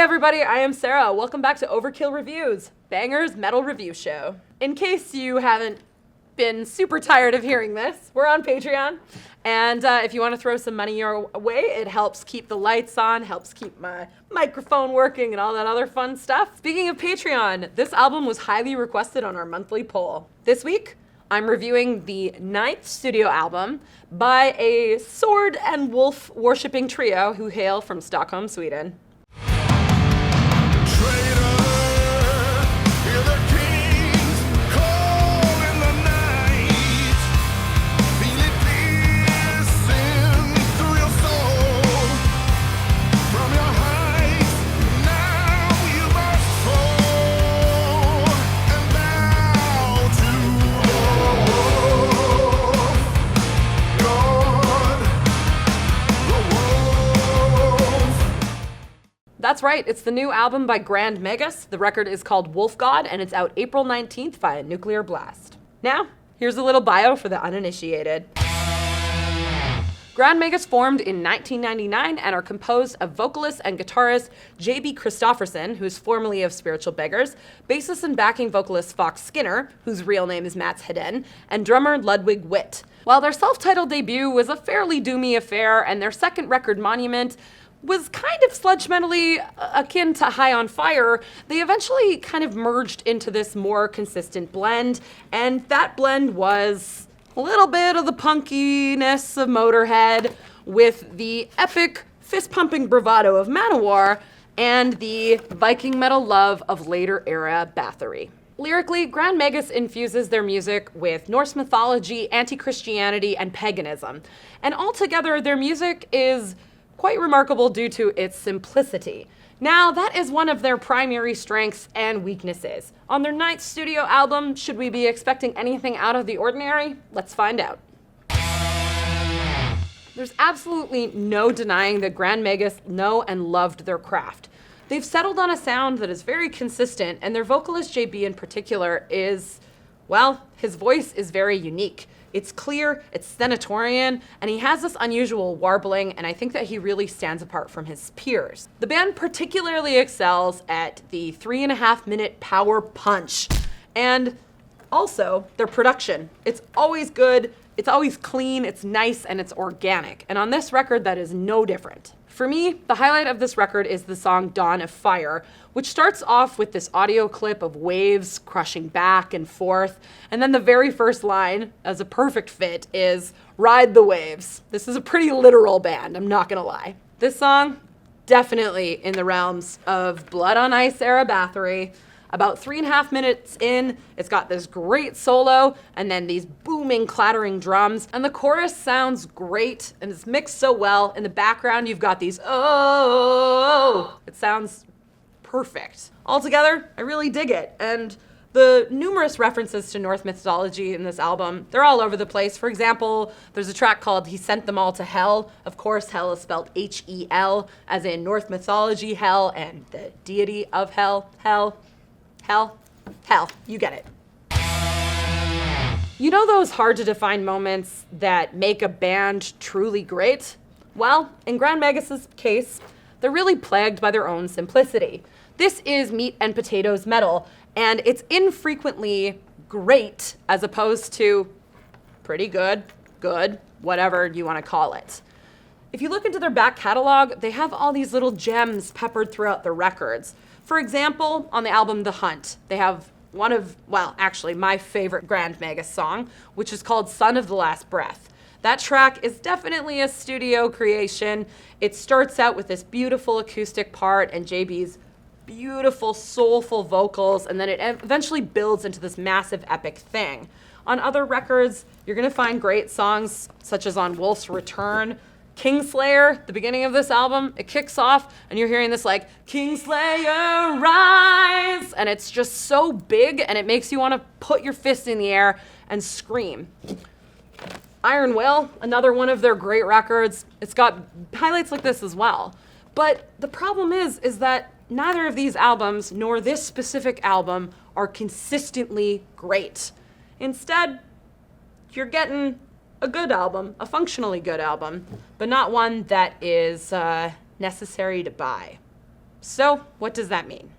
everybody, I am Sarah. Welcome back to Overkill Reviews, Banger's metal review show. In case you haven't been super tired of hearing this, we're on Patreon. And if you want to throw some money your way, it helps keep the lights on, helps keep my microphone working and all that other fun stuff. Speaking of Patreon, this album was highly requested on our monthly poll. This week, I'm reviewing the 9th studio album by a sword and wolf worshipping trio who hail from Stockholm, Sweden. That's right, it's the new album by Grand Magus. The record is called Wolf God, and it's out April 19th via Nuclear Blast. Now, here's a little bio for the uninitiated. Grand Magus formed in 1999 and are composed of vocalist and guitarist J.B. Christofferson, who's formerly of Spiritual Beggars, bassist and backing vocalist Fox Skinner, whose real name is Mats Hedden, and drummer Ludwig Witt. While their self-titled debut was a fairly doomy affair, and their second record, Monument, was kind of sludge metally akin to High on Fire, they eventually kind of merged into this more consistent blend, and that blend was a little bit of the punkiness of Motorhead with the epic fist-pumping bravado of Manowar and the Viking metal love of later-era Bathory. Lyrically, Grand Magus infuses their music with Norse mythology, anti-Christianity, and paganism, and altogether their music is quite remarkable due to its simplicity. Now, that is one of their primary strengths and weaknesses. On their 9th studio album, should we be expecting anything out of the ordinary? Let's find out. There's absolutely no denying that Grand Magus know and loved their craft. They've settled on a sound that is very consistent, and their vocalist JB in particular is, well, his voice is very unique. It's clear, it's stentorian, and he has this unusual warbling, and I think that he really stands apart from his peers. The band particularly excels at the 3.5-minute power punch, and also their production. It's always good, it's always clean, it's nice, and it's organic. And on this record, that is no different. For me, the highlight of this record is the song Dawn of Fire, which starts off with this audio clip of waves crushing back and forth, and then the very first line, as a perfect fit, is "Ride the Waves." This is a pretty literal band, I'm not gonna lie. This song, definitely in the realms of Blood on Ice era Bathory. About 3.5 minutes in, it's got this great solo, and then these booming, clattering drums, and the chorus sounds great, and it's mixed so well. In the background, you've got these oh, it sounds perfect. Altogether, I really dig it, and the numerous references to Norse mythology in this album, they're all over the place. For example, there's a track called He Sent Them All to Hell. Of course, hell is spelled H-E-L, as in Norse mythology, hell, and the deity of hell, hell, you get it. You know those hard to define moments that make a band truly great? Well, in Grand Magus' case, they're really plagued by their own simplicity. This is meat and potatoes metal, and it's infrequently great as opposed to pretty good, whatever you want to call it. If you look into their back catalog, they have all these little gems peppered throughout the records. For example, on the album The Hunt, they have one of, well, actually my favorite Grand Magus song, which is called Son of the Last Breath. That track is definitely a studio creation. It starts out with this beautiful acoustic part and JB's beautiful, soulful vocals, and then it eventually builds into this massive epic thing. On other records, you're gonna find great songs, such as on Wolf's Return. Kingslayer, the beginning of this album, it kicks off and you're hearing this like, Kingslayer rise, and it's just so big and it makes you want to put your fist in the air and scream. Iron Whale, another one of their great records, it's got highlights like this as well. But the problem is that neither of these albums, nor this specific album, are consistently great. Instead, you're getting a good album, a functionally good album, but not one that is necessary to buy. So what does that mean?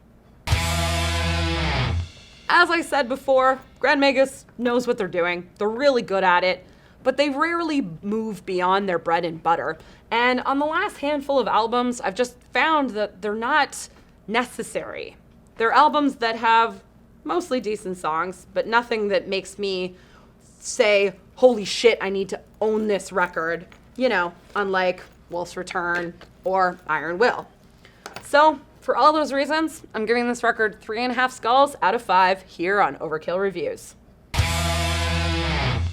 As I said before, Grand Magus knows what they're doing. They're really good at it, but they rarely move beyond their bread and butter. And on the last handful of albums, I've just found that they're not necessary. They're albums that have mostly decent songs, but nothing that makes me say, holy shit, I need to own this record. You know, unlike Wolf's Return or Iron Will. So, for all those reasons, I'm giving this record 3.5 skulls out of 5 here on Overkill Reviews.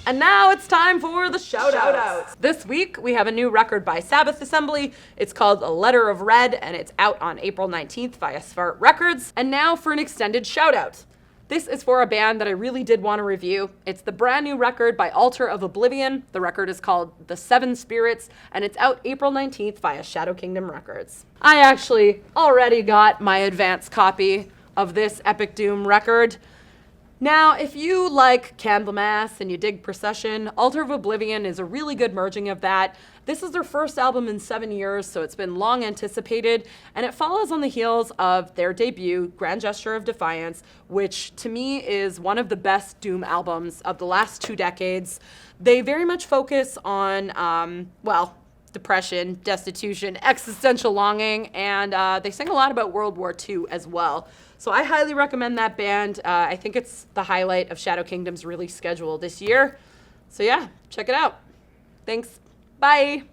And now it's time for the shoutouts. This week, we have a new record by Sabbath Assembly. It's called A Letter of Red, and it's out on April 19th via Svart Records. And now for an extended shoutout. This is for a band that I really did want to review. It's the brand new record by Altar of Oblivion. The record is called The Seven Spirits, and it's out April 19th via Shadow Kingdom Records. I actually already got my advance copy of this Epic Doom record. Now, if you like Candlemass and you dig Procession, Altar of Oblivion is a really good merging of that. This is their first album in 7 years, so it's been long anticipated, and it follows on the heels of their debut, Grand Gesture of Defiance, which to me is one of the best Doom albums of the last 2 decades. They very much focus on, depression, destitution, existential longing, and they sing a lot about World War II as well. So I highly recommend that band. I think it's the highlight of Shadow Kingdom's release schedule this year. So yeah, check it out. Thanks. Bye.